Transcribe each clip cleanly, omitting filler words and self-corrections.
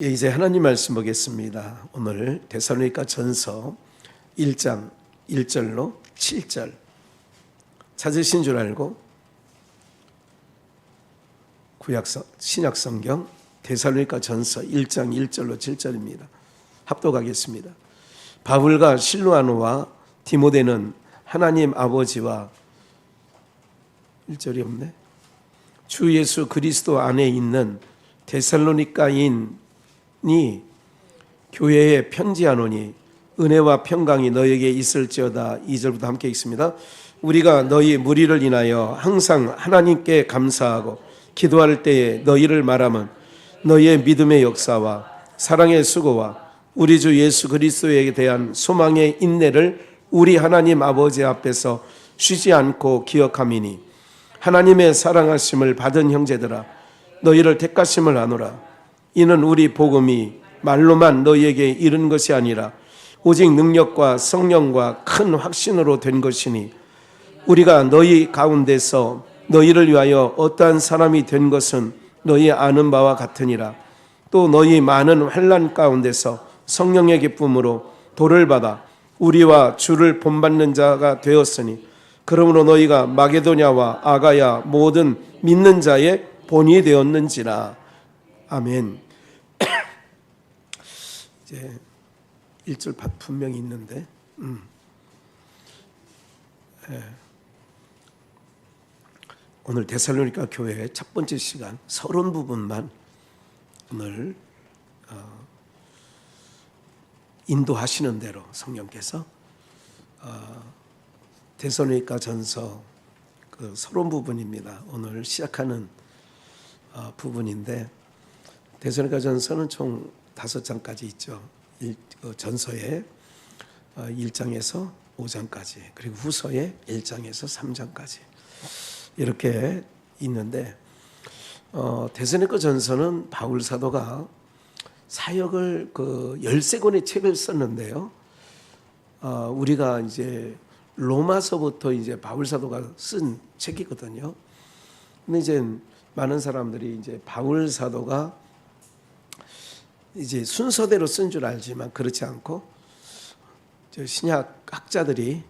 이제 하나님 말씀 보겠습니다. 오늘 데살로니가 전서 1장 1절로 7절 찾으신 줄 알고 신약 성경 데살로니가 전서 1장 1절로 7절입니다. 합독하겠습니다. 바울과 실로아노와 디모데는 하나님 아버지와 1절이 없네. 주 예수 그리스도 안에 있는 데살로니가인이 교회에 편지하노니 은혜와 평강이 너에게 있을지어다. 2절부터 함께 읽습니다. 우리가 너희 무리를 인하여 항상 하나님께 감사하고 기도할 때에 너희를 말하면 너희의 믿음의 역사와 사랑의 수고와 우리 주 예수 그리스도에 대한 소망의 인내를 우리 하나님 아버지 앞에서 쉬지 않고 기억함이니 하나님의 사랑하심을 받은 형제들아 너희를 택하심을 아노라. 이는 우리 복음이 말로만 너희에게 이른 것이 아니라 오직 능력과 성령과 큰 확신으로 된 것이니 우리가 너희 가운데서 너희를 위하여 어떠한 사람이 된 것은 너희 아는 바와 같으니라. 또 너희 많은 환난 가운데서 성령의 기쁨으로 도를 받아 우리와 주를 본받는 자가 되었으니 그러므로 너희가 마게도냐와 아가야 모든 믿는 자의 본이 되었는지라. 아멘. 이제 1절 분명히 있는데 오늘 데살로니가 교회 첫 번째 시간 서론 부분만 오늘 인도하시는 대로 성령께서 데살로니가 전서 그 서론 부분입니다. 오늘 시작하는 부분인데 데살로니가 전서는 총 5장까지 있죠. 전서에 1장에서 5장까지 그리고 후서에 1장에서 3장까지 이렇게 있는데 데살로니가 전서는 바울 사도가 사역을 13권의 책을 썼는데요. 우리가 이제 로마서부터 이제 바울 사도가 쓴 책이거든요. 근데 이제 많은 사람들이 이제 바울 사도가 이제 순서대로 쓴 줄 알지만 그렇지 않고 신약 학자들이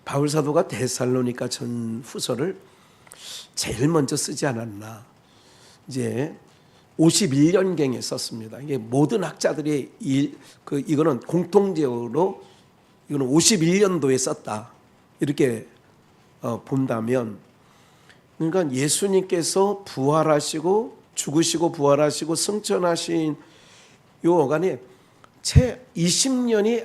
바울 사도가 데살로니가 전후서를 제일 먼저 쓰지 않았나. 이제 51년경에 썼습니다. 이게 모든 학자들이 이거는 공통적으로 이거는 51년도에 썼다. 이렇게 본다면 그러니까 예수님께서 부활하시고 죽으시고 부활하시고 승천하신 요 어간에 채 20년이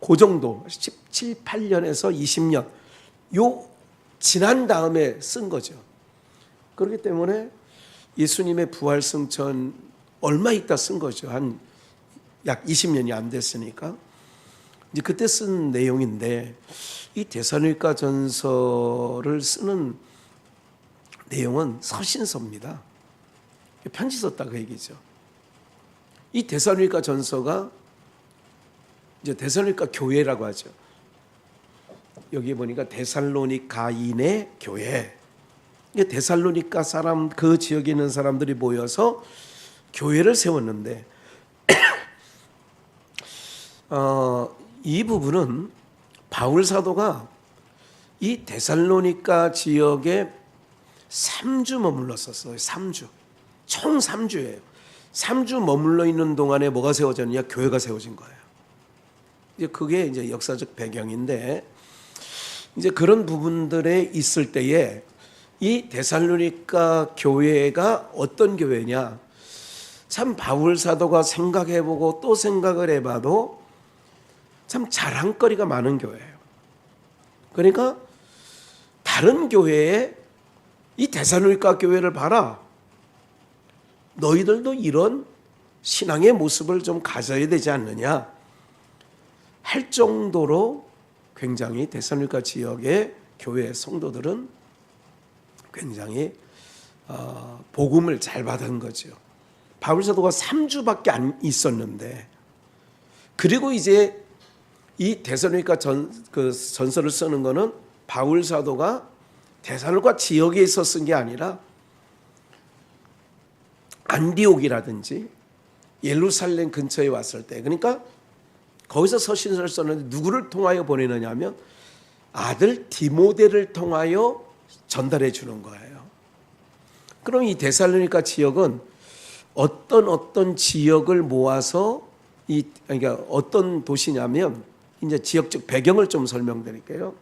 그 정도 17, 8년에서 20년 요 지난 다음에 쓴 거죠. 그렇기 때문에 예수님의 부활 승천 얼마 있다 쓴 거죠. 한 약 20년이 안 됐으니까 이제 그때 쓴 내용인데 이 데살로니가 전서를 쓰는 내용은 서신서입니다. 편지 썼다 그 얘기죠. 이 데살로니가 전서가 이제 데살로니가 교회라고 하죠. 여기 보니까 데살로니가인의 교회. 데살로니가 사람 그 지역에 있는 사람들이 모여서 교회를 세웠는데 이 부분은 바울 사도가 이 데살로니가 지역에 3주 머물렀었어요. 3주. 총 3주예요. 3주 머물러 있는 동안에 뭐가 세워졌느냐? 교회가 세워진 거예요. 이제 그게 이제 역사적 배경인데 이제 그런 부분들에 있을 때에 이 데살로니가 교회가 어떤 교회냐? 참 바울 사도가 생각해보고 또 생각을 해봐도 참 자랑거리가 많은 교회예요. 그러니까 다른 교회에 이 데살로니가 교회를 봐라. 너희들도 이런 신앙의 모습을 좀 가져야 되지 않느냐 할 정도로 굉장히 데살로니가 지역의 교회 성도들은 굉장히 복음을 잘 받은 거죠. 바울 사도가 3주밖에 안 있었는데 그리고 이제 이 데살로니가 전서를 쓰는 거는 바울 사도가 데살로니가 지역에서 쓴 게 아니라 안디옥이라든지 예루살렘 근처에 왔을 때, 그러니까 거기서 서신서를 썼는데 누구를 통하여 보내느냐 하면 아들 디모데를 통하여 전달해 주는 거예요. 그럼 이 데살로니가 지역은 어떤 지역을 모아서 그러니까 어떤 도시냐면, 이제 지역적 배경을 좀 설명드릴게요.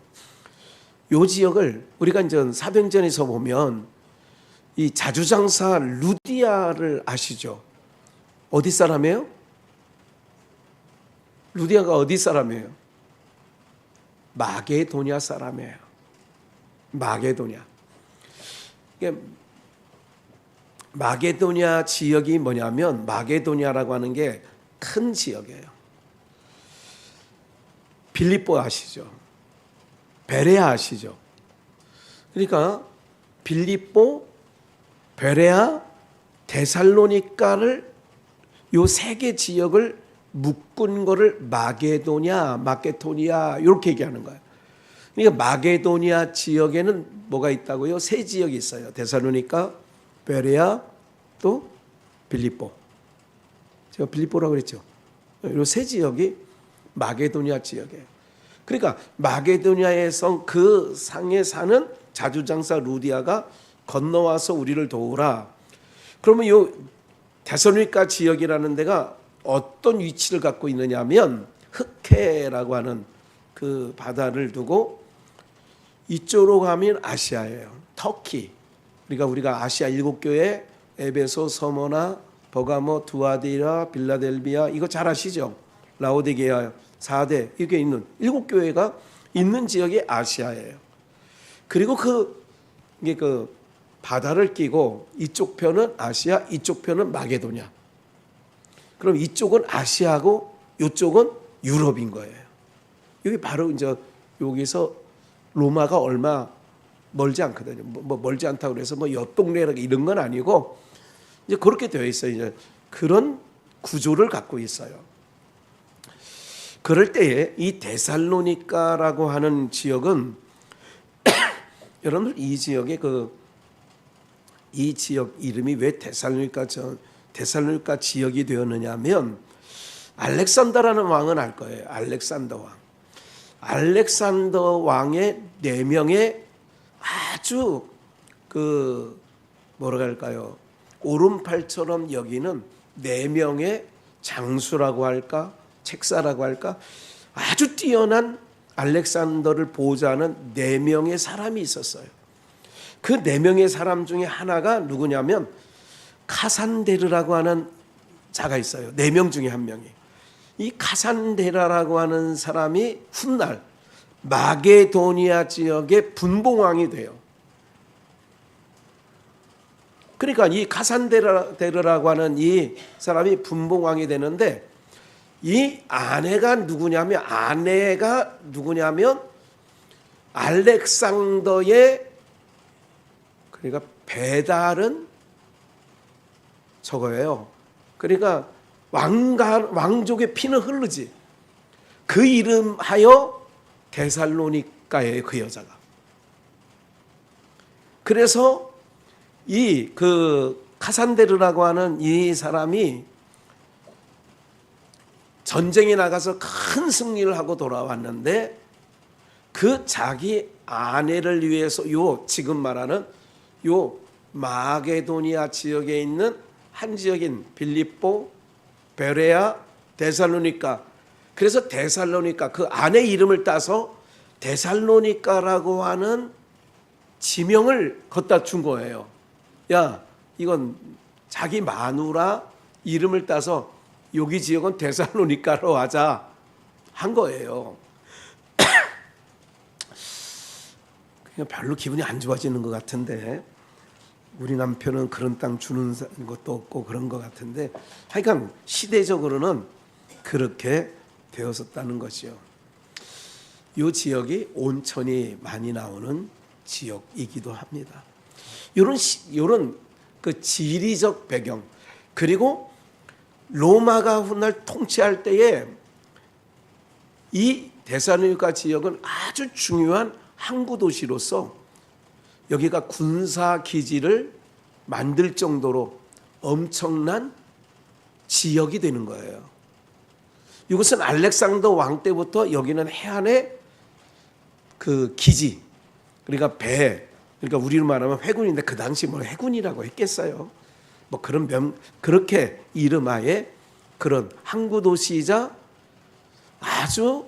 이 지역을 우리가 이제 사도행전에서 보면 이 자주장사 루디아를 아시죠? 어디 사람이에요? 루디아가 어디 사람이에요? 마게도냐 사람이에요. 마게도냐. 마게도냐 지역이 뭐냐면, 마게도냐라고 하는 게 큰 지역이에요. 빌립보 아시죠? 베레아 아시죠? 그러니까 빌립보, 베레아, 데살로니가를 요 세 개 지역을 묶은 거를 마게도냐, 마케토니아 이렇게 얘기하는 거예요. 그러니까 마게도니아 지역에는 뭐가 있다고요? 세 지역이 있어요. 데살로니가, 베레아, 또 빌립보. 제가 빌립보라고 그랬죠. 이 세 지역이 마게도니아 지역이에요. 그러니까 마게도니아에서 그 상에 사는 자주장사 루디아가 건너와서 우리를 도우라. 그러면 이 데살로니가 지역이라는 데가 어떤 위치를 갖고 있느냐면, 흑해라고 하는 그 바다를 두고 이쪽으로 가면 아시아예요. 터키. 그러니까 우리가 아시아 7교회, 에베소, 서머나, 버가모, 두아디라, 빌라델비아 이거 잘 아시죠? 라오디게아, 4대 이게 있는 7교회가 있는 지역이 아시아예요. 그리고 이게 그 바다를 끼고 이쪽 편은 아시아, 이쪽 편은 마게도냐. 그럼 이쪽은 아시아고 이쪽은 유럽인 거예요. 여기 바로 이제 여기서 로마가 얼마 멀지 않거든요. 뭐 멀지 않다고 그래서 뭐 옆 동네라 이런 건 아니고, 이제 그렇게 되어 있어요. 이제 그런 구조를 갖고 있어요. 그럴 때에 이 데살로니가라고 하는 지역은 여러분들 이 지역의 이 지역 이름이 왜 데살로니가 지역이 되었느냐면, 알렉산더라는 왕은 알 거예요. 알렉산더 왕. 알렉산더 왕의 4명의 아주 뭐라 할까요? 오른팔처럼 여기는 4명의 장수라고 할까? 책사라고 할까? 아주 뛰어난 알렉산더를 보호자하는 4명의 사람이 있었어요. 그 4명의 사람 중에 하나가 누구냐면 카산데르라고 하는 자가 있어요. 4명 중에 한 명이. 이 카산데라라고 하는 사람이 훗날 마게도니아 지역의 분봉왕이 돼요. 그러니까 이 카산데르라고 하는 이 사람이 분봉왕이 되는데, 이 아내가 누구냐면 알렉산더의, 그러니까 배달은 저거예요. 그러니까 왕족의 피는 흐르지. 그 이름하여 데살로니가예요, 그 여자가. 그래서 이 카산데르라고 하는 이 사람이 전쟁에 나가서 큰 승리를 하고 돌아왔는데, 그 자기 아내를 위해서 지금 말하는 마게도니아 지역에 있는 한 지역인 빌립보, 베레아, 데살로니가, 그래서 데살로니가 그 아내 이름을 따서 데살로니가라고 하는 지명을 갖다 준 거예요. 야, 이건 자기 마누라 이름을 따서 여기 지역은 데살로니가로 하자 한 거예요. 그냥 별로 기분이 안 좋아지는 것 같은데, 우리 남편은 그런 땅 주는 것도 없고 그런 것 같은데, 하여간 시대적으로는 그렇게 되었었다는 것이요. 이 지역이 온천이 많이 나오는 지역이기도 합니다. 이런 그 지리적 배경, 그리고 로마가 훗날 통치할 때에 이 데살로니가 지역은 아주 중요한 항구 도시로서 여기가 군사 기지를 만들 정도로 엄청난 지역이 되는 거예요. 이것은 알렉산더 왕 때부터 여기는 해안의 그 기지, 그러니까 배, 그러니까 우리로 말하면 회군인데 그 당시 뭐 해군이라고 했겠어요. 뭐 그렇게 이름하에 그런 항구 도시이자 아주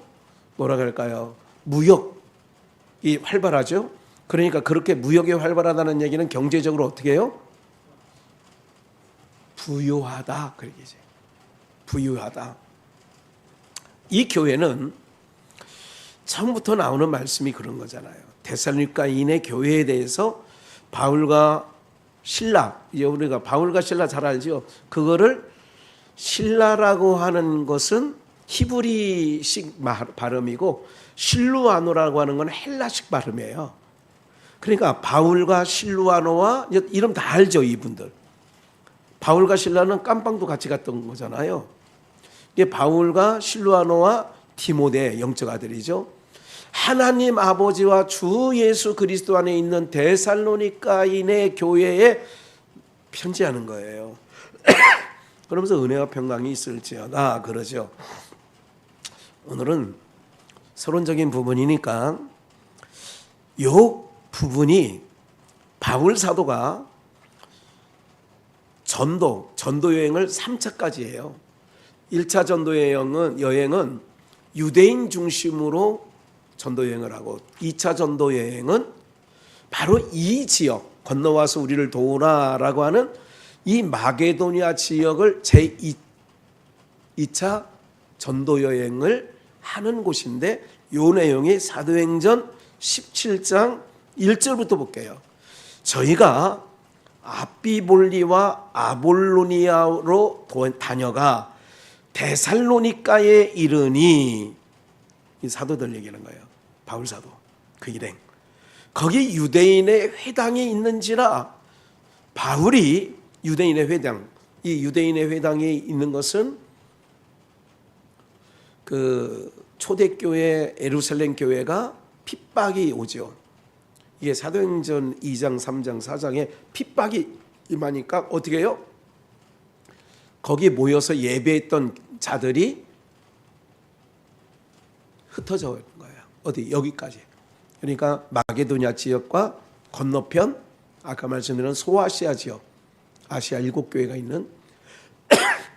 뭐라 그럴까요? 무역이 활발하죠. 그러니까 그렇게 무역이 활발하다는 얘기는 경제적으로 어떻게 해요? 부유하다 그렇게 얘기죠. 부유하다. 이 교회는 처음부터 나오는 말씀이 그런 거잖아요. 데살로니가인의 교회에 대해서 바울과 실라, 이제 우리가 바울과 실라 잘 알죠. 그거를 실라라고 하는 것은 히브리식 발음이고 실루아노라고 하는 건 헬라식 발음이에요. 그러니까 바울과 실루아노와 이름 다 알죠, 이분들. 바울과 실라는 깜빵도 같이 갔던 거잖아요. 이게 바울과 실루아노와 디모데 영적 아들이죠. 하나님 아버지와 주 예수 그리스도 안에 있는 데살로니가인의 교회에 편지하는 거예요. 그러면서 은혜와 평강이 있을지어다 그러죠. 오늘은 서론적인 부분이니까 이 부분이 바울 사도가 전도 여행을 3차까지 해요. 1차 전도 여행은 유대인 중심으로 전도 여행을 하고 2차 전도 여행은 바로 이 지역 건너와서 우리를 도우라라고 하는 이 마게도니아 지역을 제2차 전도 여행을 하는 곳인데 이 내용이 사도행전 17장 1절부터 볼게요. 저희가 아비볼리와 아볼로니아로 다녀가 데살로니가에 이르니, 이 사도들 얘기하는 거예요. 바울 사도 그 일행. 거기 유대인의 회당이 있는지라. 바울이 유대인의 회당, 이 유대인의 회당에 있는 것은 그 초대교회 예루살렘 교회가 핍박이 오죠. 이게 사도행전 2장, 3장, 4장에 핍박이 임하니까 어떻게 해요? 거기 모여서 예배했던 자들이 흩어져 있는 거예요. 어디? 여기까지. 그러니까 마게도냐 지역과 건너편 아까 말씀드린 소아시아 지역, 아시아 7교회가 있는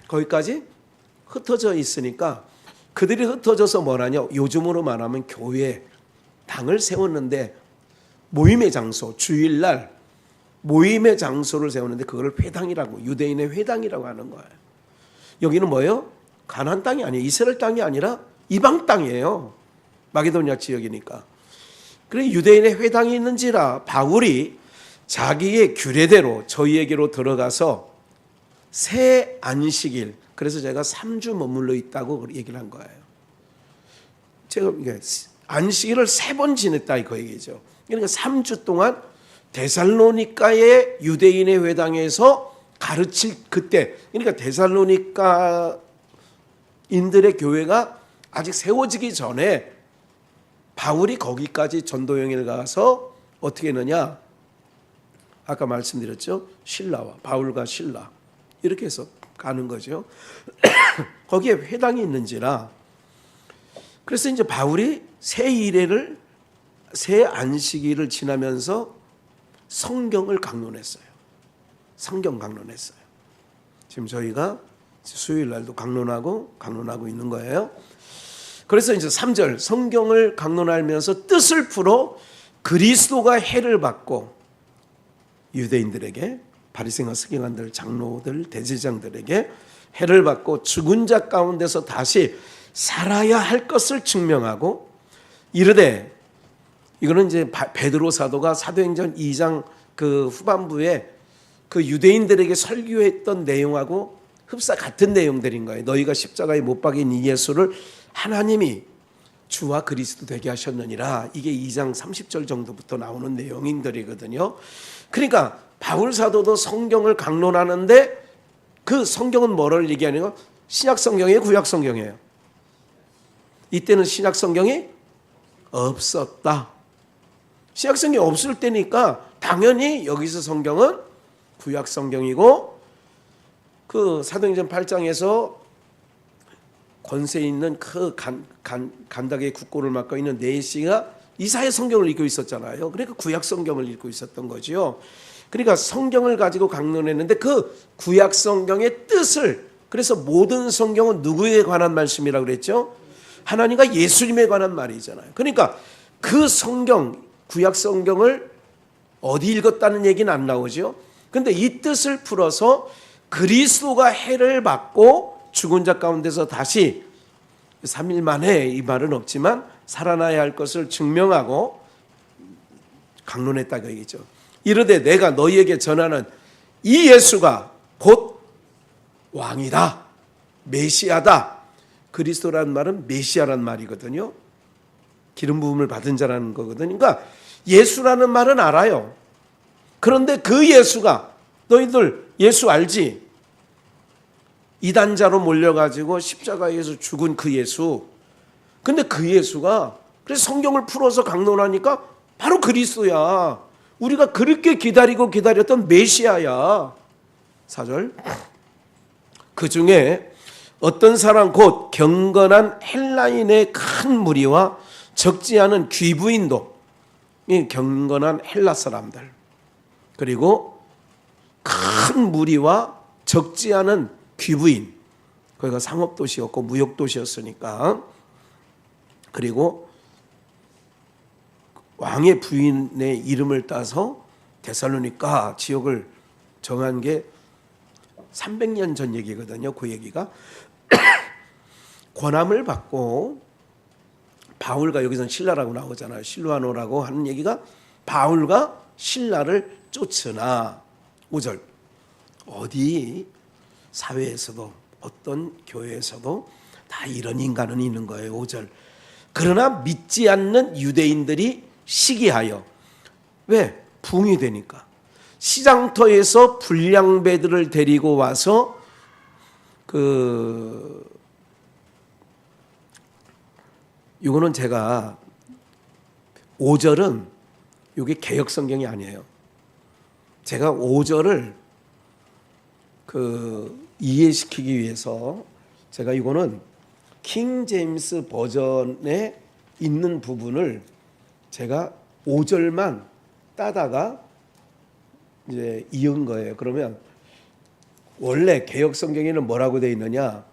거기까지 흩어져 있으니까 그들이 흩어져서 뭐라냐? 요즘으로 말하면 교회 당을 세웠는데 모임의 장소, 주일날 모임의 장소를 세우는데 그걸 회당이라고, 유대인의 회당이라고 하는 거예요. 여기는 뭐예요? 가나안 땅이 아니에요. 이스라엘 땅이 아니라 이방 땅이에요. 마게도냐 지역이니까. 그래 유대인의 회당이 있는지라 바울이 자기의 규례대로 저희에게로 들어가서 새 안식일, 그래서 제가 3주 머물러 있다고 얘기를 한 거예요. 제가 안식일을 3번 지냈다 그 얘기죠. 그러니까 3주 동안 데살로니가의 유대인의 회당에서 가르칠 그때, 그러니까 데살로니가 인들의 교회가 아직 세워지기 전에 바울이 거기까지 전도 여행을 가서 어떻게 했느냐? 아까 말씀드렸죠. 신라와 바울과 신라 이렇게 해서 가는 거죠. 거기에 회당이 있는지라. 그래서 이제 바울이 새 안식일을 지나면서 성경을 강론했어요. 성경 강론했어요. 지금 저희가 수요일 날도 강론하고 있는 거예요. 그래서 이제 3절 성경을 강론하면서 뜻을 풀어 그리스도가 해를 받고 유대인들에게 바리새인과 서기관들, 장로들, 대제장들에게 해를 받고 죽은 자 가운데서 다시 살아야 할 것을 증명하고 이르되, 이거는 이제 베드로 사도가 사도행전 2장 그 후반부에 그 유대인들에게 설교했던 내용하고 흡사 같은 내용들인 거예요. 너희가 십자가에 못 박인 이 예수를 하나님이 주와 그리스도 되게 하셨느니라. 이게 2장 30절 정도부터 나오는 내용들이거든요. 그러니까 바울 사도도 성경을 강론하는데 그 성경은 뭐를 얘기하는 거? 신약 성경이에요, 구약 성경이에요? 이때는 신약 성경이 없었다. 신약 성경이 없을 때니까 당연히 여기서 성경은 구약 성경이고 그 사도행전 8장에서 권세 있는 그 간닥의 국고를 맡고 있는 네시가 이사야 성경을 읽고 있었잖아요. 그러니까 구약 성경을 읽고 있었던 거죠. 그러니까 성경을 가지고 강론했는데 그 구약 성경의 뜻을, 그래서 모든 성경은 누구에 관한 말씀이라고 그랬죠? 하나님과 예수님에 관한 말이잖아요. 그러니까 그 성경, 구약 성경을 어디 읽었다는 얘기는 안 나오죠. 그런데 이 뜻을 풀어서 그리스도가 해를 받고 죽은 자 가운데서 다시 3일 만에, 이 말은 없지만 살아나야 할 것을 증명하고 강론했다고 얘기죠. 이르되 내가 너희에게 전하는 이 예수가 곧 왕이다, 메시아다. 그리스도라는 말은 메시아라는 말이거든요. 기름 부음을 받은 자라는 거거든요. 그러니까 예수라는 말은 알아요. 그런데 그 예수가, 너희들 예수 알지? 이단자로 몰려가지고 십자가에서 죽은 그 예수. 근데 그 예수가, 그래서 성경을 풀어서 강론하니까 바로 그리스도야. 우리가 그렇게 기다렸던 메시아야. 4절. 그 중에 어떤 사람 곧 경건한 헬라인의 큰 무리와 적지 않은 귀부인도, 이 경건한 헬라 사람들, 그리고 큰 무리와 적지 않은 귀부인, 거기가 상업도시였고 무역도시였으니까, 그리고 왕의 부인의 이름을 따서 데살로니가 지역을 정한 게 300년 전 얘기거든요. 그 얘기가 권함을 받고, 바울과 여기서는 신라라고 나오잖아요. 실루아노라고 하는 얘기가 바울과 신라를 쫓으나, 5절, 어디 사회에서도 어떤 교회에서도 다 이런 인간은 있는 거예요. 5절. 그러나 믿지 않는 유대인들이 시기하여, 왜? 붕이 되니까 시장터에서 불량배들을 데리고 와서 이거는 제가 5절은 이게 개역 성경이 아니에요. 제가 5절을 이해시키기 위해서 제가 이거는 킹 제임스 버전에 있는 부분을 제가 5절만 따다가 이제 이은 거예요. 그러면 원래 개역 성경에는 뭐라고 되어 있느냐?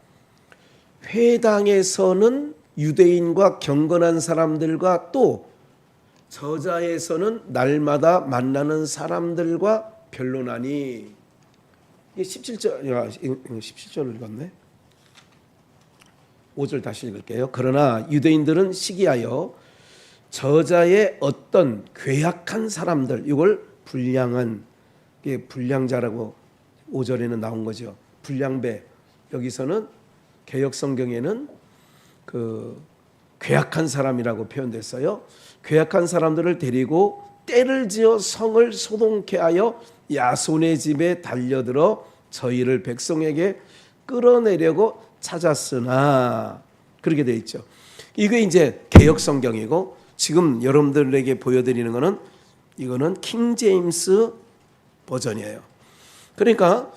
회당에서는 유대인과 경건한 사람들과 또 저자에서는 날마다 만나는 사람들과 변론하니. 이게 17절을 읽었네. 5절 다시 읽을게요. 그러나 유대인들은 시기하여 저자의 어떤 괴악한 사람들, 이걸 불량한, 이게 불량자라고 5절에는 나온 거죠. 불량배. 여기서는 개역 성경에는 괴악한 사람이라고 표현됐어요. 괴악한 사람들을 데리고 때를 지어 성을 소동케 하여 야손의 집에 달려들어 저희를 백성에게 끌어내려고 찾았으나, 그렇게 돼 있죠. 이게 이제 개역 성경이고, 지금 여러분들에게 보여드리는 거는 이거는 킹 제임스 버전이에요. 그러니까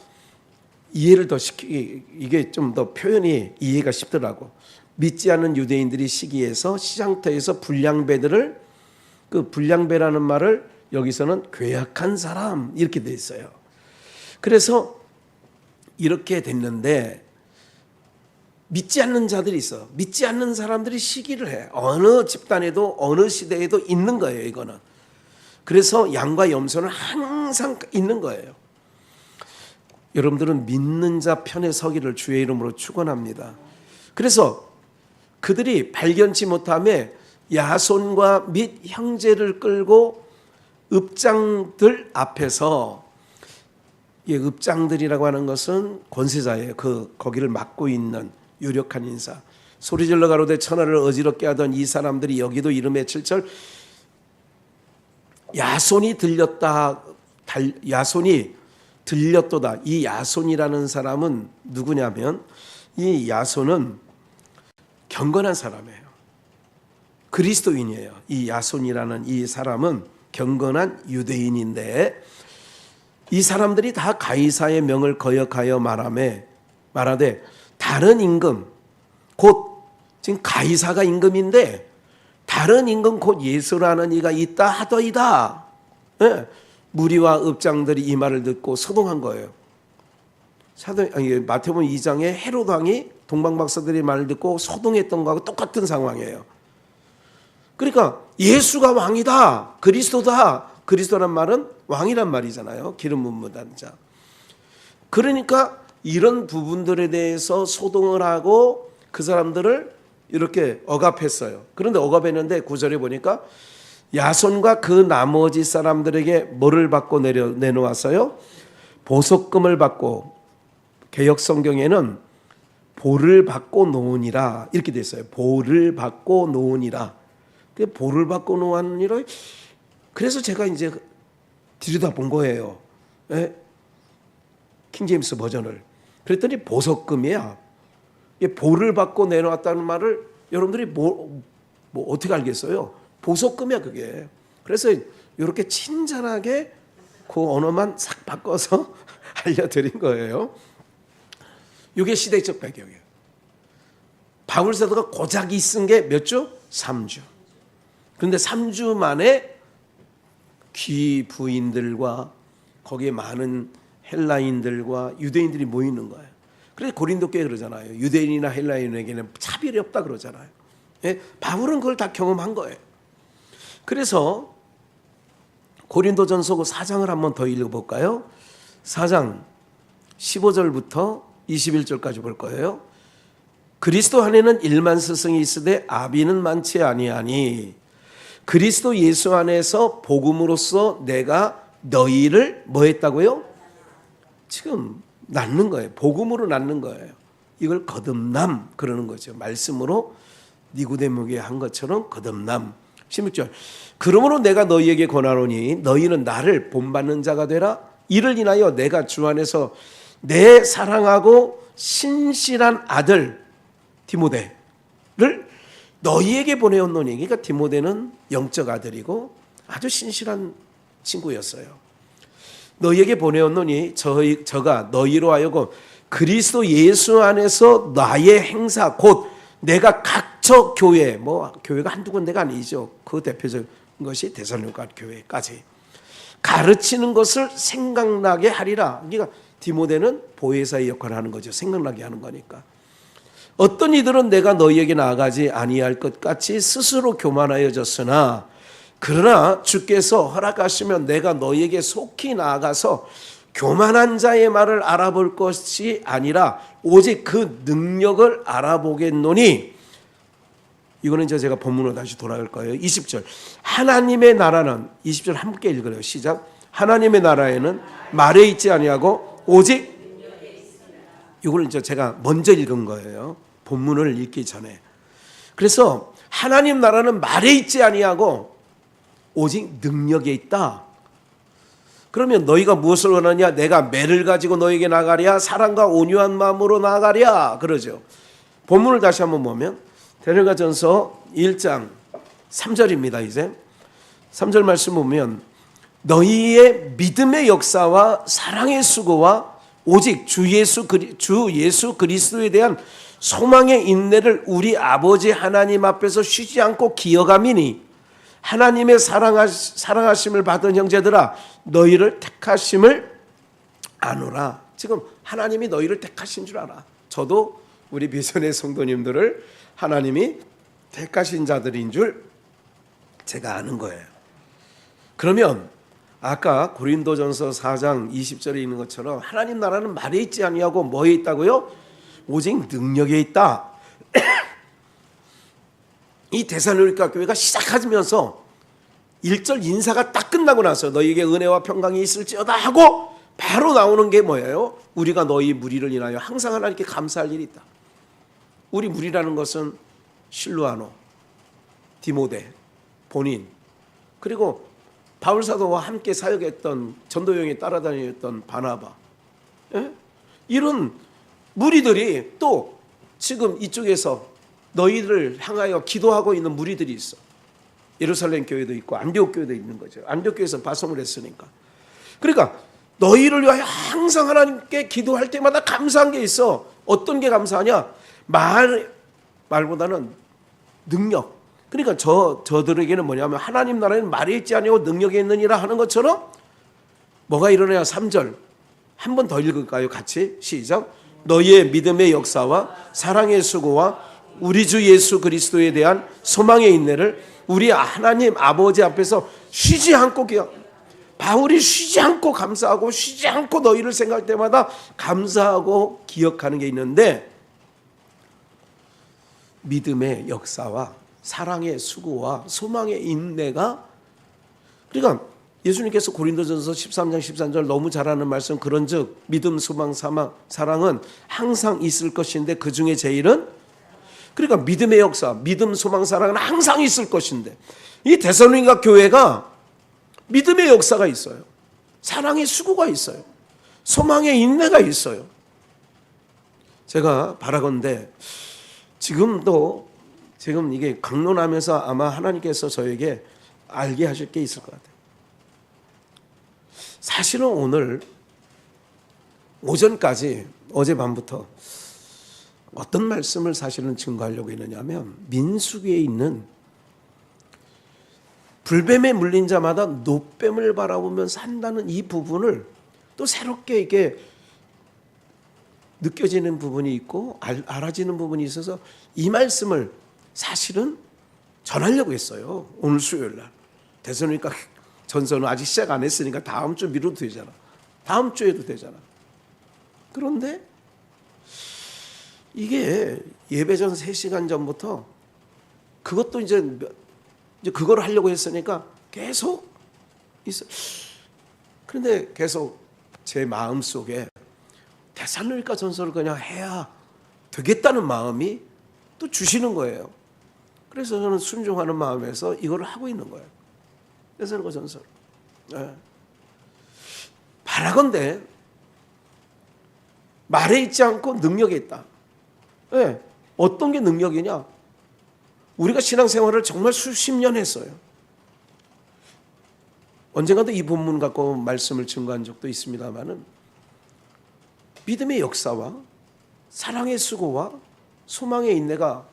이해를 더 이게 좀 더 표현이 이해가 쉽더라고. 믿지 않는 유대인들이 시기해서 시장터에서 불량배들을, 그 불량배라는 말을 여기서는 괴악한 사람 이렇게 돼 있어요. 그래서 이렇게 됐는데 믿지 않는 자들이 있어. 믿지 않는 사람들이 시기를 해. 어느 집단에도 어느 시대에도 있는 거예요. 이거는. 그래서 양과 염소는 항상 있는 거예요. 여러분들은 믿는 자 편에 서기를 주의 이름으로 축원합니다. 그래서 그들이 발견치 못함에 야손과 및 형제를 끌고 읍장들 앞에서, 읍장들이라고 하는 것은 권세자예요. 거기를 맡고 있는 유력한 인사. 소리질러 가로되 천하를 어지럽게 하던 이 사람들이 여기도 이름에 7절 야손이 들렸다. 야손이 들렸도다. 이 야손이라는 사람은 누구냐면, 이 야손은 경건한 사람이에요. 그리스도인이에요. 이 야손이라는 이 사람은 경건한 유대인인데, 이 사람들이 다 가이사의 명을 거역하여 말하되 다른 임금 곧 지금 가이사가 임금인데 다른 임금 곧 예수라는 이가 있다 하더이다. 네. 무리와 읍장들이 이 말을 듣고 소동한 거예요. 마태복음 2장에 헤롯 왕이 동방박사들의 말을 듣고 소동했던 거하고 똑같은 상황이에요. 그러니까 예수가 왕이다, 그리스도다. 그리스도란 말은 왕이란 말이잖아요. 기름 부음 받은 자. 그러니까 이런 부분들에 대해서 소동을 하고 그 사람들을 이렇게 억압했어요. 그런데 억압했는데 9절에 보니까 야손과 그 나머지 사람들에게 뭐를 받고 내놓았어요? 보석금을 받고, 개역 성경에는 보를 받고 놓으니라 이렇게 돼 있어요. 보를 받고 놓으니라. 보를 받고 놓으니라. 그래서 제가 이제 들여다본 거예요. 예? 킹제임스 버전을. 그랬더니 보석금이야. 보를 받고 내놓았다는 말을 여러분들이 뭐 어떻게 알겠어요? 보석금이야 그게. 그래서 이렇게 친절하게 그 언어만 싹 바꿔서 알려드린 거예요. 이게 시대적 배경이에요. 바울 사도가 고작 있은 게 몇 주? 3주. 그런데 3주 만에 귀부인들과 거기에 많은 헬라인들과 유대인들이 모이는 거예요. 그래서 고린도 교회 그러잖아요. 유대인이나 헬라인에게는 차별이 없다 그러잖아요. 예? 바울은 그걸 다 경험한 거예요. 그래서 고린도전서 4장을 한번 더 읽어볼까요? 4장 15절부터 21절까지 볼 거예요. 그리스도 안에는 1만 스승이 있으되 아비는 많지 아니하니 그리스도 예수 안에서 복음으로써 내가 너희를 뭐 했다고요? 지금 낳는 거예요. 복음으로 낳는 거예요. 이걸 거듭남 그러는 거죠. 말씀으로 니고데모에게 한 것처럼 거듭남. 16절 그러므로 내가 너희에게 권하노니 너희는 나를 본받는 자가 되라. 이를 인하여 내가 주 안에서 내 사랑하고 신실한 아들 디모데를 너희에게 보내었노니. 그러니까 디모데는 영적 아들이고 아주 신실한 친구였어요. 너희에게 보내었노니 저가 너희로 하여금 그리스도 예수 안에서 나의 행사 곧 내가 각처 교회, 교회가 한두 군데가 아니죠. 그 대표적인 것이 데살로니가 교회까지 가르치는 것을 생각나게 하리라. 그러니까 디모데는 보혜사의 역할을 하는 거죠. 생각나게 하는 거니까. 어떤 이들은 내가 너희에게 나아가지 아니할 것 같이 스스로 교만하여졌으나 그러나 주께서 허락하시면 내가 너희에게 속히 나아가서 교만한 자의 말을 알아볼 것이 아니라 오직 그 능력을 알아보겠노니. 이거는 이제 제가 본문으로 다시 돌아갈 거예요. 20절 하나님의 나라는 20절 함께 읽어요. 시작. 하나님의 나라에는 말에 있지 아니하고 오직 이걸 이제 제가 먼저 읽은 거예요. 본문을 읽기 전에. 그래서 하나님 나라는 말에 있지 아니하고 오직 능력에 있다. 그러면 너희가 무엇을 원하냐? 내가 매를 가지고 너에게 나가랴? 사랑과 온유한 마음으로 나가랴? 그러죠. 본문을 다시 한번 보면 데살로니가전서 1장 3절입니다. 이제 3절 말씀 보면 너희의 믿음의 역사와 사랑의 수고와 오직 주 예수 그리스도에 대한 소망의 인내를 우리 아버지 하나님 앞에서 쉬지 않고 기억함이니 하나님의 사랑하심을 받은 형제들아 너희를 택하심을 아노라. 지금 하나님이 너희를 택하신 줄 알아. 저도 우리 비전의 성도님들을 하나님이 택하신 자들인 줄 제가 아는 거예요. 그러면 아까 고린도전서 4장 20절에 있는 것처럼 하나님 나라는 말에 있지 아니하고 뭐에 있다고요? 오직 능력에 있다. 이 데살로니가 교회가 시작하면서 1절 인사가 딱 끝나고 나서 너희에게 은혜와 평강이 있을지어다 하고 바로 나오는 게 뭐예요? 우리가 너희 무리를 인하여 항상 하나님께 감사할 일이 있다. 우리 무리라는 것은 실루아노, 디모데, 본인, 그리고 바울 사도와 함께 사역했던 전도여행에 따라다녔던 바나바, 이런 무리들이 또 지금 이쪽에서 너희를 향하여 기도하고 있는 무리들이 있어. 예루살렘 교회도 있고 안디옥 교회도 있는 거죠. 안디옥 교회에서 파송을 했으니까. 그러니까 너희를 위하여 항상 하나님께 기도할 때마다 감사한 게 있어. 어떤 게 감사하냐? 말보다는 능력. 그러니까 저들에게는 뭐냐면 하나님 나라에는 말이 있지 아니고 능력이 있느니라 하는 것처럼 뭐가 일어나야 3절 한 번 더 읽을까요? 같이 시작. 너희의 믿음의 역사와 사랑의 수고와 우리 주 예수 그리스도에 대한 소망의 인내를 우리 하나님 아버지 앞에서 쉬지 않고 바울이 쉬지 않고 감사하고 쉬지 않고 너희를 생각할 때마다 감사하고 기억하는 게 있는데, 믿음의 역사와 사랑의 수고와 소망의 인내가, 그러니까 예수님께서 고린도전서 13장 13절 너무 잘 아는 말씀, 그런즉 믿음 소망 사랑은 항상 있을 것인데 그 중에 제일은, 그러니까 믿음의 역사, 믿음 소망 사랑은 항상 있을 것인데, 이 데살로니가 교회가 믿음의 역사가 있어요. 사랑의 수고가 있어요. 소망의 인내가 있어요. 제가 바라건대 지금 이게 강론하면서 아마 하나님께서 저에게 알게 하실 게 있을 것 같아요. 사실은 오늘 오전까지 어젯밤부터 어떤 말씀을 사실은 증거하려고 했느냐면, 민수기에 있는 불뱀에 물린 자마다 노뱀을 바라보면서 한다는 이 부분을 또 새롭게 이게 느껴지는 부분이 있고 알아지는 부분이 있어서 이 말씀을 사실은 전하려고 했어요. 오늘 수요일 날. 데살로니가 전서는 아직 시작 안 했으니까 다음 주 미뤄도 되잖아. 다음 주에도 되잖아. 그런데 이게 예배 전 3시간 전부터 그것도 이제 그걸 하려고 했으니까 계속 있어. 그런데 계속 제 마음 속에 데살로니가 전서를 그냥 해야 되겠다는 마음이 또 주시는 거예요. 그래서 저는 순종하는 마음에서 이걸 하고 있는 거예요. 데살로니가 전서. 바라건대 말에 있지 않고 능력에 있다. 네. 어떤 게 능력이냐? 우리가 신앙생활을 정말 수십 년 했어요. 언젠가도 이 본문 갖고 말씀을 증거한 적도 있습니다만은, 믿음의 역사와 사랑의 수고와 소망의 인내가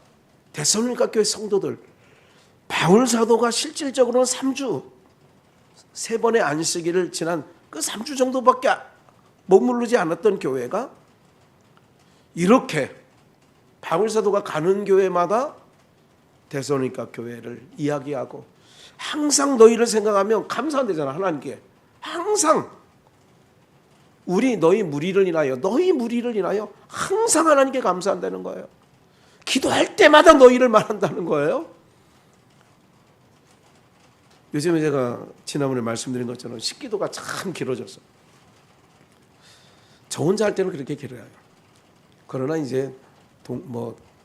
데살로니가 교회 성도들, 바울 사도가 실질적으로는 3주 3번의 안식일을 지난 그 3주 정도밖에 머무르지 않았던 교회가 이렇게 바울 사도가 가는 교회마다 데살로니가 교회를 이야기하고, 항상 너희를 생각하면 감사한대잖아. 하나님께 항상 너희 무리를 인하여 항상 하나님께 감사한다는 거예요. 기도할 때마다 너희를 말한다는 거예요. 요즘에 제가 지난번에 말씀드린 것처럼 식기도가 참 길어졌어. 저 혼자 할 때는 그렇게 길어요. 그러나 이제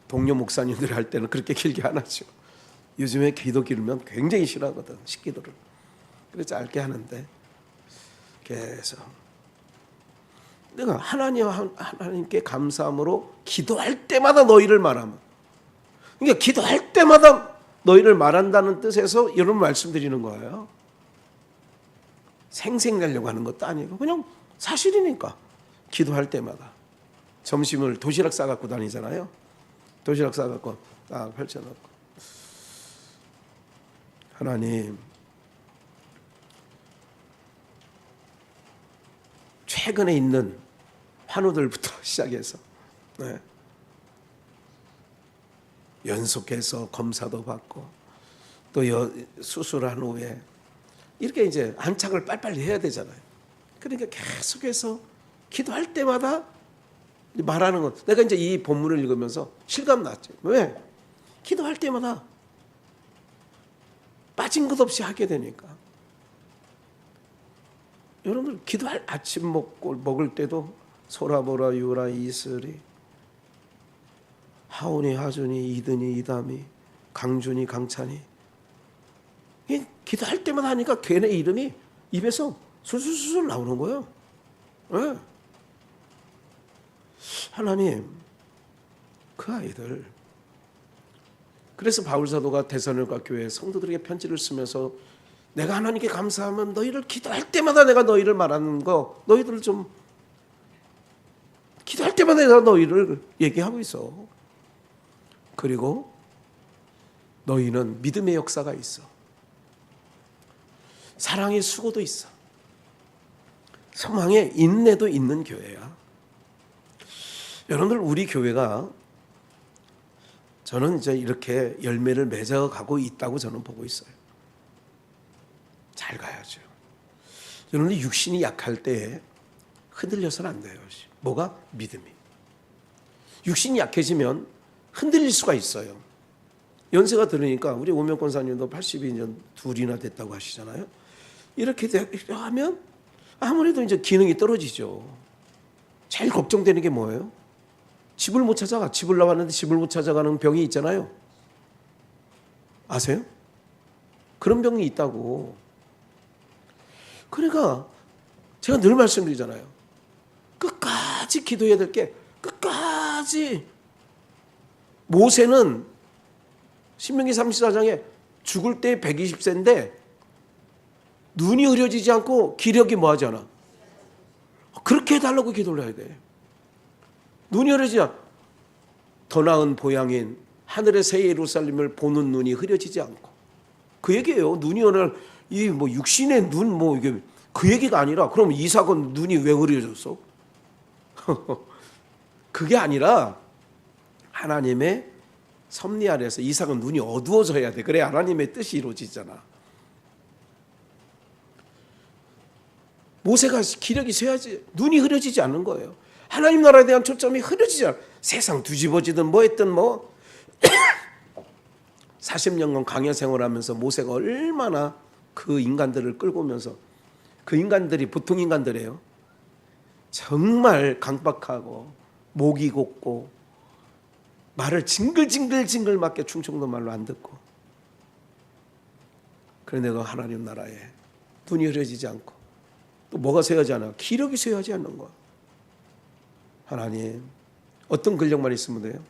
동료 목사님들이 할 때는 그렇게 길게 안 하죠. 요즘에 기도 기르면 굉장히 싫어하거든, 식기도를. 그래서 짧게 하는데 계속 내가 하나님께 감사함으로 기도할 때마다 너희를 말하면, 그러니까 기도할 때마다 너희를 말한다는 뜻에서 이런 말씀드리는 거예요. 생색내려고 하는 것도 아니고 그냥 사실이니까. 기도할 때마다 점심을 도시락 싸갖고 다니잖아요. 도시락 싸갖고 딱 펼쳐놓고, 하나님, 최근에 있는 환우들부터 시작해서 연속해서 검사도 받고 또 수술한 후에 이렇게 이제 안착을 빨리빨리 해야 되잖아요. 그러니까 계속해서 기도할 때마다 말하는 것. 내가 이제 이 본문을 읽으면서 실감 났죠. 왜? 기도할 때마다 빠진 것 없이 하게 되니까. 여러분들 기도할 아침 먹을 때도 소라보라 유라 이슬이, 하온이 하준이 이든이 이담이 강준이 강찬이, 기도할 때마다 하니까 걔네 이름이 입에서 술술술 나오는 거예요. 네. 하나님, 그 아이들. 그래서 바울 사도가 데살로니가 교회 성도들에게 편지를 쓰면서 내가 하나님께 감사하면 너희를 기도할 때마다 내가 너희를 말하는 거 너희들 좀 기도할 때마다 내가 너희를 얘기하고 있어. 그리고 너희는 믿음의 역사가 있어. 사랑의 수고도 있어. 소망의 인내도 있는 교회야. 여러분들 우리 교회가 저는 이제 이렇게 열매를 맺어가고 있다고 저는 보고 있어요. 잘 가야죠. 여러분들 육신이 약할 때 흔들려서는 안 돼요. 뭐가? 믿음이. 육신이 약해지면 흔들릴 수가 있어요. 연세가 들으니까 우리 오명 권사님도 82년 둘이나 됐다고 하시잖아요. 이렇게 하면 아무래도 이제 기능이 떨어지죠. 제일 걱정되는 게 뭐예요? 집을 못 찾아가. 집을 나왔는데 집을 못 찾아가는 병이 있잖아요. 아세요? 그런 병이 있다고. 그러니까 제가 늘 말씀드리잖아요. 끝까지 기도해야 될 게 끝까지. 모세는 신명기 34장에 죽을 때 120세인데 눈이 흐려지지 않고 기력이 뭐하지 않아. 그렇게 해달라고 기도를 해야 돼. 눈이 흐려지지 않아. 더 나은 보양인 하늘의 새 예루살렘을 보는 눈이 흐려지지 않고. 그 얘기예요. 눈이 오늘 이 뭐 육신의 눈 뭐 이게 그 얘기가 아니라 그럼 이삭은 눈이 왜 흐려졌어? 그게 아니라 하나님의 섭리 아래에서 이삭은 눈이 어두워져야 돼. 그래 하나님의 뜻이 이루어지잖아. 모세가 기력이 쇠하지 눈이 흐려지지 않는 거예요. 하나님 나라에 대한 초점이 흐려지지 않아. 세상 뒤집어지든 뭐 했든 뭐 40년간 광야 생활하면서 모세가 얼마나 그 인간들을 끌고 오면서 그 인간들이 보통 인간들이에요. 정말 강박하고 목이 곧고 말을 징글징글 맞게 충청도 말로 안 듣고. 그런데 그 하나님 나라에 눈이 흐려지지 않고 또 뭐가 쇠하지 않아? 기력이 쇠하지 않는 거야. 하나님 어떤 근력만 있으면 돼요?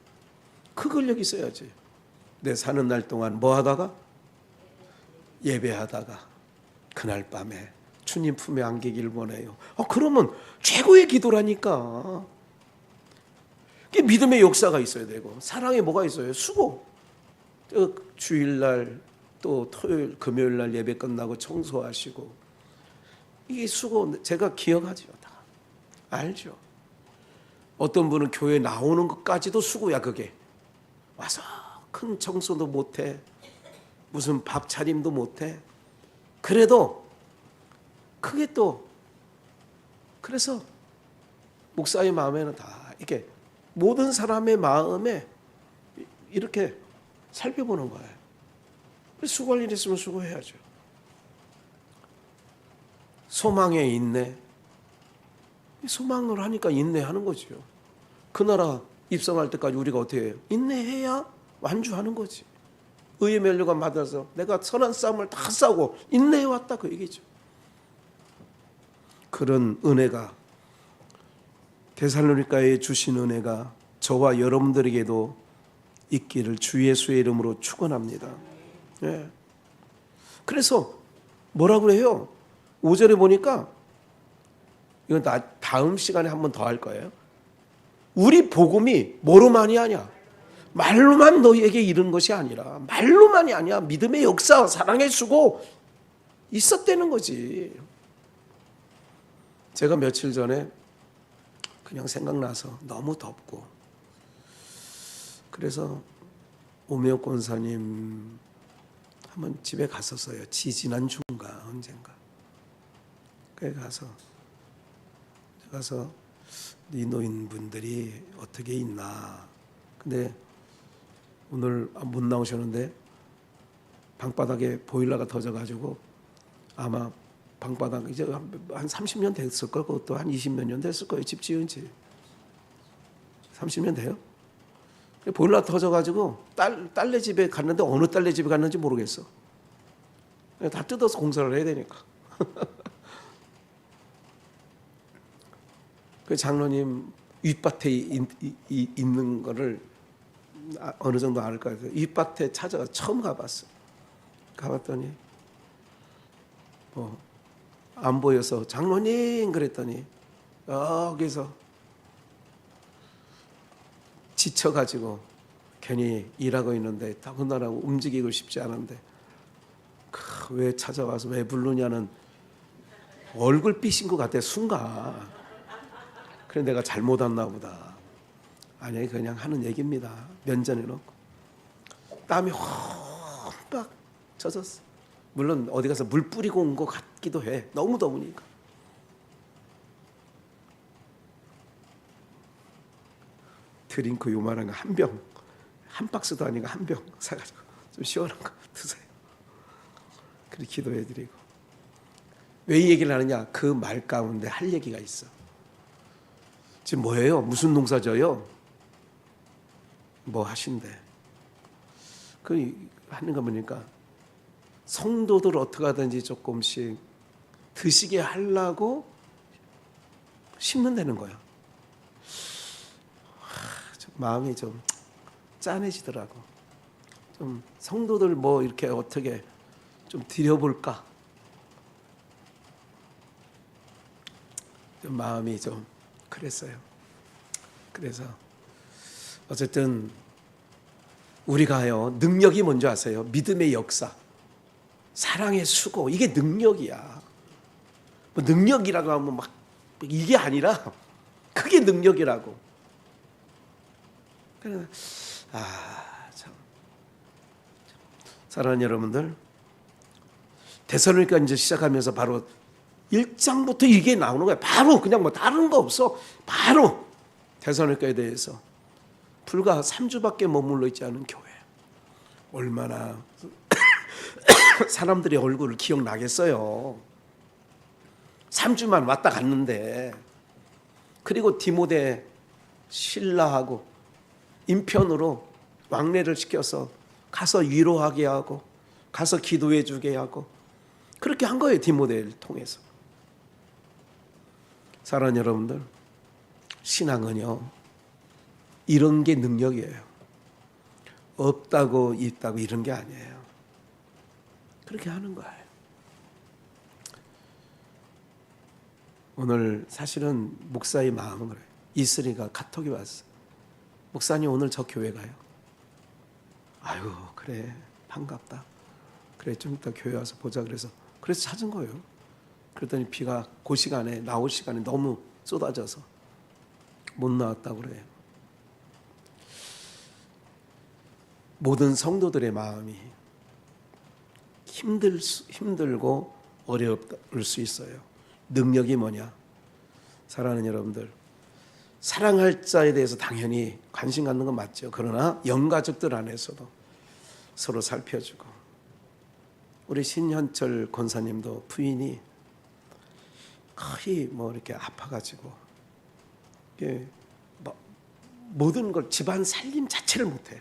그 근력이 있어야지. 내 사는 날 동안 뭐 하다가? 예배하다가 그날 밤에 주님 품에 안기길 원해요. 그러면 최고의 기도라니까. 믿음의 역사가 있어야 되고 사랑에 뭐가 있어요? 수고. 주일날 또 토요일 금요일날 예배 끝나고 청소하시고 이게 수고. 제가 기억하죠. 다 알죠. 어떤 분은 교회 나오는 것까지도 수고야. 그게 와서 큰 청소도 못해 무슨 밥 차림도 못해. 그래도 그게 또 그래서 목사의 마음에는 다 이렇게 모든 사람의 마음에 이렇게 살펴보는 거예요. 수고할 일 있으면 수고해야죠. 소망에 인내. 소망을 하니까 인내하는 거죠. 그 나라 입성할 때까지 우리가 어떻게 해요? 인내해야 완주하는 거지. 의의 면류관 받아서 내가 선한 싸움을 다 싸우고 인내해왔다 그 얘기죠. 그런 은혜가 데살로니가에 주신 은혜가 저와 여러분들에게도 있기를 주 예수의 이름으로 축원합니다. 예. 그래서 뭐라고 해요? 5절에 보니까 이건 다음 시간에 한 번 더 할 거예요. 우리 복음이 뭐로만이 하냐? 말로만 너희에게 이른 것이 아니라 말로만이 아니야. 믿음의 역사, 사랑의 수고 있었다는 거지. 제가 며칠 전에 그냥 생각나서 너무 덥고 그래서 오미옥 권사님 한번 집에 갔었어요. 지지난 주인가 언젠가. 그래 가서 이 노인분들이 어떻게 있나. 근데 오늘 못 나오셨는데 방바닥에 보일러가 터져가지고 아마 방바닥 이제 한 30년 됐을 걸. 그것도 한 20몇 년 됐을 거예요. 집 지은 지 30년 돼요. 보일러 터져가지고 딸네 집에 갔는데 어느 딸네 집에 갔는지 모르겠어. 다 뜯어서 공사를 해야 되니까. 그 장로님 윗밭에 있는 거를 어느 정도 알 거예요. 윗밭에 찾아가 처음 가봤어. 가봤더니 안 보여서 장로님 그랬더니 여기서 지쳐가지고 괜히 일하고 있는데 더군다나 움직이고 싶지 않은데 왜 찾아와서 왜 부르냐는 얼굴 삐신 것 같아 순간. 그래 내가 잘못 왔나 보다. 아니 그냥 하는 얘기입니다. 면전에 놓고 땀이 흠뻑 젖었어. 물론 어디 가서 물 뿌리고 온 것 같기도 해. 너무 더우니까. 드링크 요만한 거 한 병, 한 박스도 아니고 한 병 사가지고 좀 시원한 거 드세요. 그렇게 기도해드리고. 왜 이 얘기를 하느냐? 그 말 가운데 할 얘기가 있어. 지금 뭐예요? 무슨 농사 져요? 뭐 하신대? 그 하는 거 보니까 성도들 어떻게 하든지 조금씩 드시게 하려고 심는다는 거야. 마음이 좀 짠해지더라고. 좀 성도들 뭐 이렇게 어떻게 좀 드려볼까? 좀 마음이 좀 그랬어요. 그래서 어쨌든 우리가요 능력이 뭔지 아세요? 믿음의 역사, 사랑의 수고, 이게 능력이야. 뭐 능력이라고 하면 막 이게 아니라 그게 능력이라고. 참 사랑하는 여러분들, 데살로니가 이제 시작하면서 바로 1장부터 이게 나오는 거야. 바로 그냥 뭐 다른 거 없어. 바로 데살로니가에 대해서 불과 3주밖에 머물러 있지 않은 교회. 얼마나 사람들의 얼굴을 기억나겠어요. 3주만 왔다 갔는데. 그리고 디모데 신라하고 인편으로 왕래를 시켜서 가서 위로하게 하고 가서 기도해 주게 하고 그렇게 한 거예요. 디모데를 통해서. 사랑하는 여러분들, 신앙은요 이런 게 능력이에요. 없다고 있다고 이런 게 아니에요. 그렇게 하는 거예요. 오늘 사실은 목사의 마음은 그래요. 이슬이가 카톡이 왔어. 목사님 오늘 저 교회 가요. 아유 그래 반갑다. 그래 좀 이따 교회 와서 보자. 그래서 찾은 거예요. 그랬더니 비가 그 시간에 나올 시간에 너무 쏟아져서 못 나왔다고 그래요. 모든 성도들의 마음이 힘들고 어려울 수 있어요. 능력이 뭐냐? 사랑하는 여러분들, 사랑할 자에 대해서 당연히 관심 갖는 건 맞죠. 그러나 영가족들 안에서도 서로 살펴주고. 우리 신현철 권사님도 부인이 거의 뭐 이렇게 아파가지고 모든 걸 집안 살림 자체를 못해요.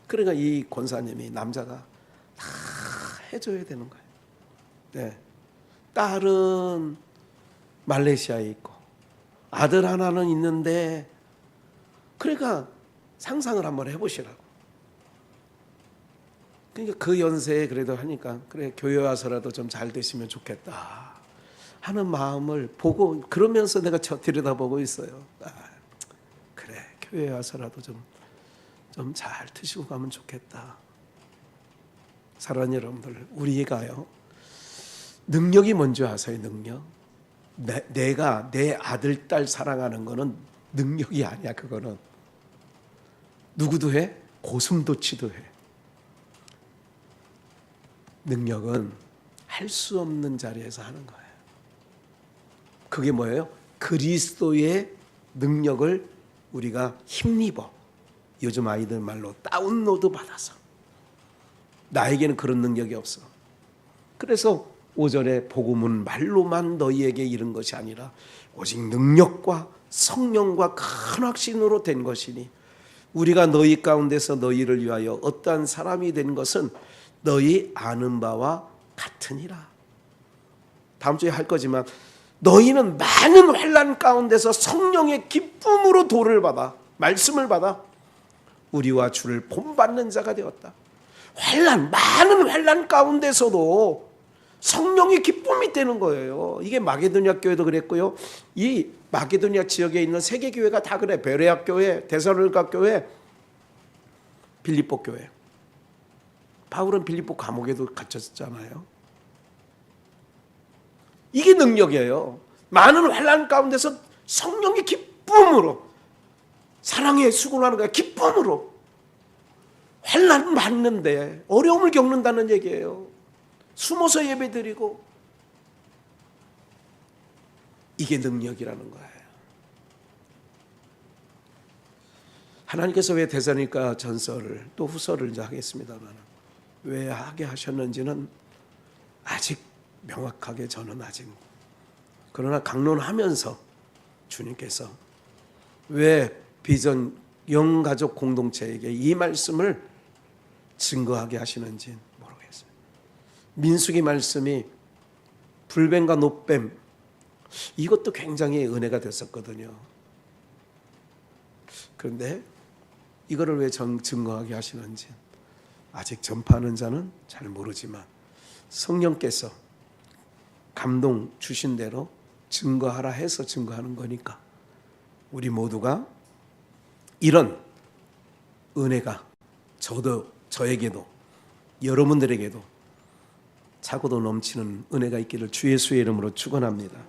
그러니까 이 권사님이 남자가 다 해줘야 되는 거예요. 네. 딸은 말레이시아에 있고 아들 하나는 있는데, 그러니까 상상을 한번 해보시라고. 그러니까 그 연세에 그래도 하니까 그래 교회 와서라도 좀 잘 되시면 좋겠다 하는 마음을 보고, 그러면서 내가 들여다보고 있어요. 그래 교회 와서라도 좀 잘 드시고 가면 좋겠다. 사랑하는 여러분들, 우리가요 능력이 뭔지 아세요? 능력. 내가 내 아들 딸 사랑하는 거는 능력이 아니야. 그거는 누구도 해? 고슴도치도 해. 능력은 할 수 없는 자리에서 하는 거예요. 그게 뭐예요? 그리스도의 능력을 우리가 힘입어. 요즘 아이들 말로 다운로드 받아서. 나에게는 그런 능력이 없어. 그래서 5절에 복음은 말로만 너희에게 이른 것이 아니라 오직 능력과 성령과 큰 확신으로 된 것이니 우리가 너희 가운데서 너희를 위하여 어떠한 사람이 된 것은 너희 아는 바와 같으니라. 다음 주에 할 거지만 너희는 많은 환난 가운데서 성령의 기쁨으로 도를 받아, 말씀을 받아 우리와 주를 본받는 자가 되었다. 많은 환난 가운데서도 성령의 기쁨이 되는 거예요. 이게 마게도냐 교회도 그랬고요. 이 마게도냐 지역에 있는 세계 교회가 다 그래. 베레아 교회, 데살로니가 교회, 빌립보 교회. 바울은 빌립보 감옥에도 갇혔잖아요. 이게 능력이에요. 많은 환난 가운데서 성령의 기쁨으로 사랑에 수고하는 거야. 기쁨으로 환난 받는데 어려움을 겪는다는 얘기예요. 숨어서 예배드리고 이게 능력이라는 거예요. 하나님께서 왜 데살로니가 전서를 또 후서를 이제 하겠습니다만 왜 하게 하셨는지는 아직 명확하게 저는 아직 그러나 강론하면서 주님께서 왜 비전 영가족 공동체에게 이 말씀을 증거하게 하시는지 모르겠어요. 민수기 말씀이 불뱀과 노뱀 이것도 굉장히 은혜가 됐었거든요. 그런데 이거를 왜 증거하게 하시는지 아직 전파하는 자는 잘 모르지만 성령께서 감동 주신 대로 증거하라 해서 증거하는 거니까 우리 모두가 이런 은혜가 저에게도 여러분들에게도 차고도 넘치는 은혜가 있기를 주 예수의 이름으로 축원합니다.